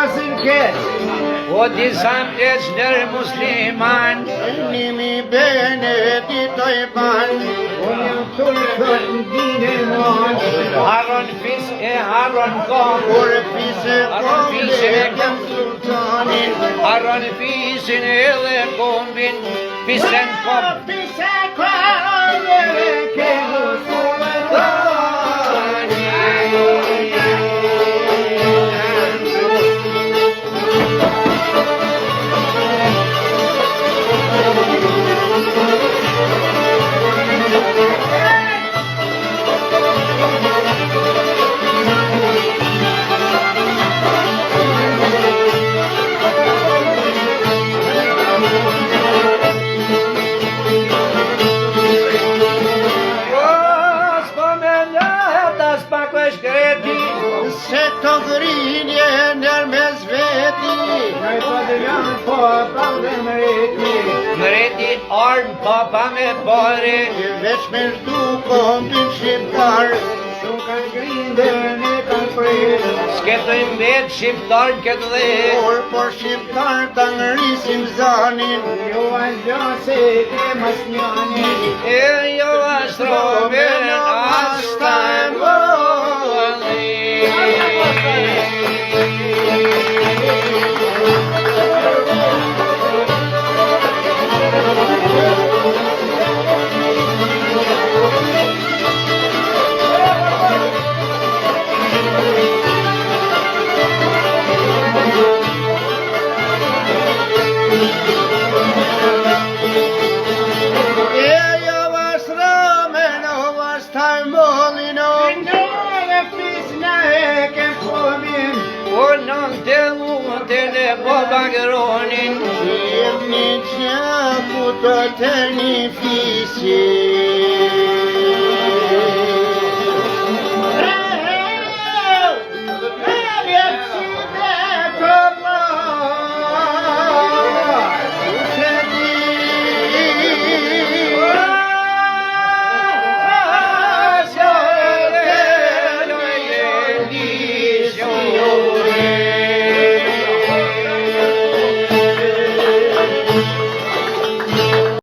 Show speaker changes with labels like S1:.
S1: namazin keq.
S2: O disa pleqner musliman,
S1: Nimi bene ditoj ban. Unë jam turkët në dine mon.
S2: haron fiske, haron kom,
S1: Kur fise kombe kem sultanin.
S2: haron fisin edhe kombin, fisen kom.
S1: Fise kombe kem Se të grinje nër me zveti. Nëj po dhe janë po pa dhe mreti.
S2: Mretit ardë papa me pare,
S1: Veç me shdu kombin shqiptar. Shumë kanë grindër ne kanë prirë.
S2: s'ketojmë vetë shqiptar këtë dhe.
S1: Por shqiptar të ngrisim zanin. Jo se ke mas njani.
S2: E jo astromen asta e
S1: Jemi që ku të të një fisi.